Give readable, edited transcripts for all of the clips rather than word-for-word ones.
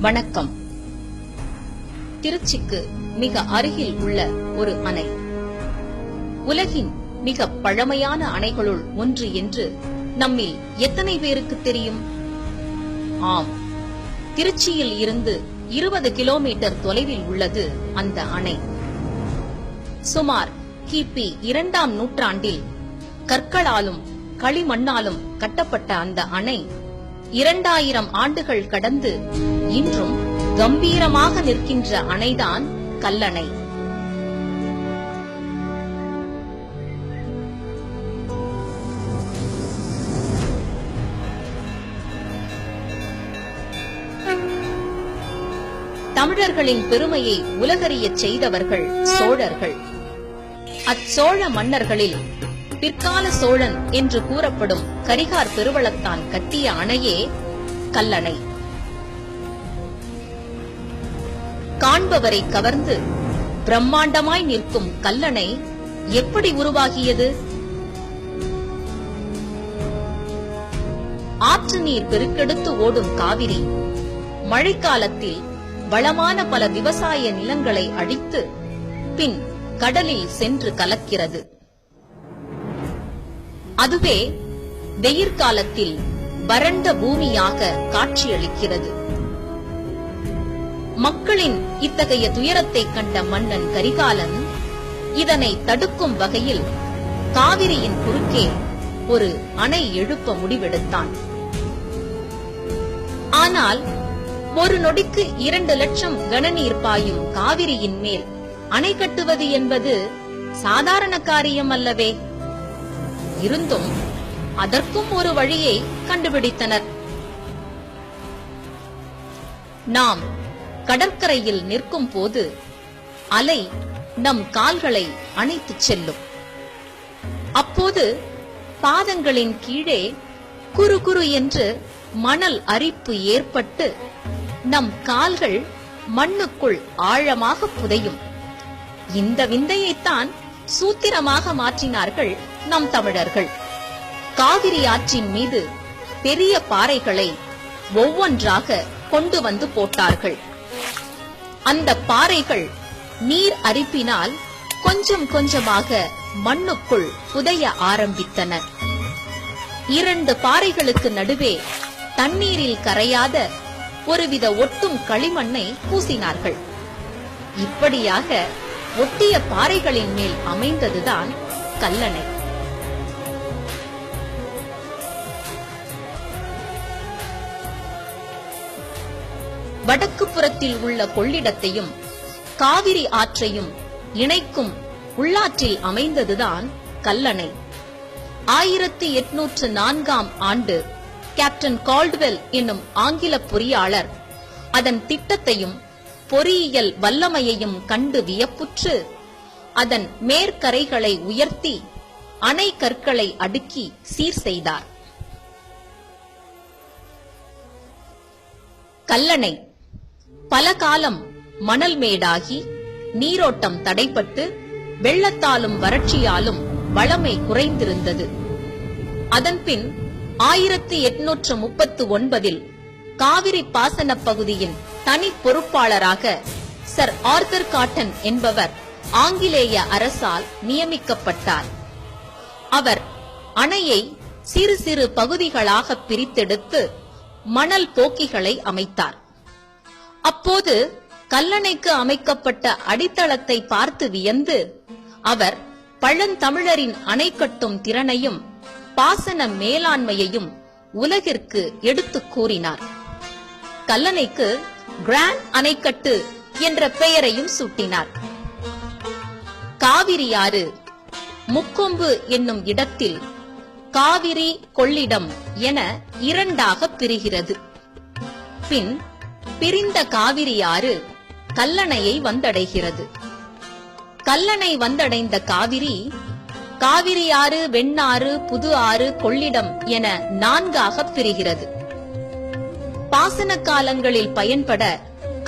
வணக்கம். திருச்சிக்கு மிக அருகில் உள்ள ஒரு அணை. உலகின் மிக பழமையான அணைகளுள் ஒன்று என்று நம்மில் எத்தனை பேருக்கு தெரியும்? ஆம், திருச்சியில் இருந்து 20 கிலோமீட்டர் தொலைவில் உள்ளது அந்த அணை. சுமார் கிபி 2ஆம் நூற்றாண்டில் கற்களாலும் களிமண்ணாலும் கட்டப்பட்ட அந்த அணை 2000 ஆண்டுகள் கடந்து இன்றும் கம்பீரமாக நிற்கின்ற அணைதான் கல்லணை. தமிழர்களின் பெருமையை உலகறியச் செய்தவர்கள் சோழர்கள். அச்சோழ மன்னர்களில் பிற்கால சோழன் என்று கூறப்படும் கரிகார் பெருவளத்தான் கட்டிய அணையே கல்லணை. காண்பவரை கவர்ந்து பிரம்மாண்டமாய் நிற்கும் கல்லணை எப்படி உருவாகியது? ஆற்று நீர் பெருக்கெடுத்து ஓடும் காவிரி மழைக்காலத்தில் வளமான பல விவசாய நிலங்களை அழித்து பின் கடலில் சென்று கலக்கிறது. அதுவே வெயிற்காலத்தில் வறண்ட பூமியாக காட்சியளிக்கிறது. மக்களின் இத்தகைய துயரத்தை கண்ட மன்னன் கரிகாலன் இதனை தடுக்கும் வகையில் காவிரியின் குறுக்கே ஒரு அணை எழுப்ப முடிவெடுத்தான். ஆனால் ஒரு நொடிக்கு 2 லட்சம் கனநீர் பாயும் காவிரியின் மேல் அணை கட்டுவது என்பது சாதாரண காரியம் அல்லவே. இருந்தும் அதற்கும் ஒரு வழியை கண்டுபிடித்தனர். நாம் கடற்கரையில் நிற்கும் போது அலை நம் கால்களை அணைத்துச் செல்லும். அப்போது பாதங்களின் கீழே குறு குறு என்று மணல் அரிப்பு ஏற்பட்டு நம் கால்கள் மண்ணுக்குள் ஆழமாக புதையும். இந்த விந்தையைத்தான் சூத்திரமாக மாற்றினார்கள் நம் தமிழர்கள். காவிரி ஆற்றின் மீது பெரிய பாறைகளை ஒவ்வொன்றாக கொண்டு வந்து போட்டார்கள். அந்த பாறைகள் நீர் அரிப்பினால் கொஞ்சம் கொஞ்சமாக மண்ணுக்குள் புதைய ஆரம்பித்தன. 2 பாறைகளுக்கு நடுவே தண்ணீரில் கரையாத ஒருவித ஒட்டும் களிமண்ணை பூசினார்கள். இப்படியாக ஒட்டிய பாறைகளின் மேல் அமைந்ததுதான் கல்லணை. வடக்கு புறத்தில் உள்ள கொள்ளிடத்தையும் காவிரி ஆற்றையும் இணைக்கும் உள்ளாற்றில் அமைந்ததுதான் கல்லணை. 1804ஆம் ஆண்டு கேப்டன் கால்ட்வெல் என்னும் ஆங்கில பொறியாளர் அதன் திட்டத்தையும் பொறியியல் வல்லமையையும் கண்டு வியப்புற்று அதன் மேற்கரைகளை உயர்த்தி அணை கற்களை அடுக்கி சீர் செய்தார். கல்லணை பல காலம் மணல் மேடாகி நீரோட்டம் தடைப்பட்டு வெள்ளத்தாலும் வறட்சியாலும் வளமை குறைந்திருந்தது. அதன்பின் 1839இல் காவிரி பாசன பகுதியின் தனி பொறுப்பாளராக சர் ஆர்தர் காட்டன் என்பவர் ஆங்கிலேய அரசால் நியமிக்கப்பட்டார். அவர் அணையை சிறு சிறு பகுதிகளாக பிரித்தெடுத்து மணல் போக்கிகளை அமைத்தார். அப்போது கல்லணைக்கு அமைக்கப்பட்ட அடித்தளத்தை பார்த்து வியந்து அவர் பழந்தமிழரின் அணை கட்டும் திறனையும் பாசன மேலாண்மையையும் உலகிற்கு எடுத்துக் கூறினார். கல்லணைக்கு கிராண்ட் அணைக்கட்டு என்ற பெயரையும் சூட்டினார். காவிரி ஆறு முக்கொம்பு என்னும் இடத்தில் காவிரி கொள்ளிடம் என 2ஆக பிரிகிறது. பின் பிரிந்த காவிரி ஆறு கல்லணையை வந்தடைகிறது. கல்லணை வந்தடைந்த காவிரி காவிரி ஆறு, வெண்ணாறு, புது ஆறு, கொள்ளிடம் என 4ஆக பிரிகிறது. பாசன காலங்களில் பயன்பட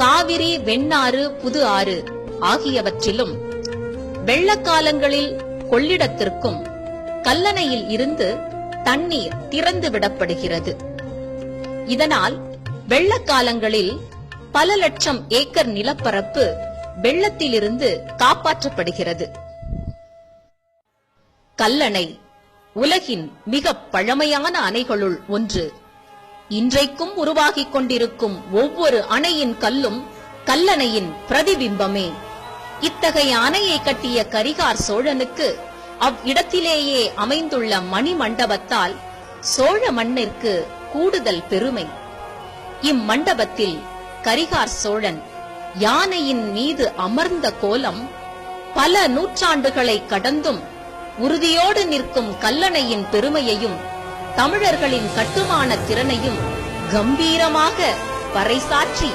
காவிரி, வெண்ணாறு, புது ஆறு ஆகியவற்றிலும் வெள்ளக்காலங்களில் கொள்ளிடத்திற்கும் கல்லணையில் இருந்து தண்ணீர் திறந்து விடப்படுகிறது. இதனால் வெள்ளக்காலங்களில் பல லட்சம் ஏக்கர் நிலப்பரப்பு வெள்ளத்திலிருந்து காப்பாற்றப்படுகிறது. கல்லணை உலகின் மிக பழமையான அணைகளுள் ஒன்று. இன்றைக்கும் உருவாகிக் கொண்டிருக்கும் ஒவ்வொரு அணையின் கல்லும் கல்லணையின் பிரதிபிம்பமே. இத்தகைய அணையை கட்டிய கரிகார் சோழனுக்கு அவ்விடத்திலேயே அமைந்துள்ள மணிமண்டபத்தால் சோழ மண்ணிற்கு கூடுதல் பெருமை. இம்மண்டபத்தில் கரிகார் சோழன் யானையின் மீது அமர்ந்த கோலம் பல நூற்றாண்டுகளை கடந்தும் உறுதியோடு நிற்கும் கல்லணையின் பெருமையையும் தமிழர்களின் கட்டுமான திறனையும் கம்பீரமாக பறைசாற்றி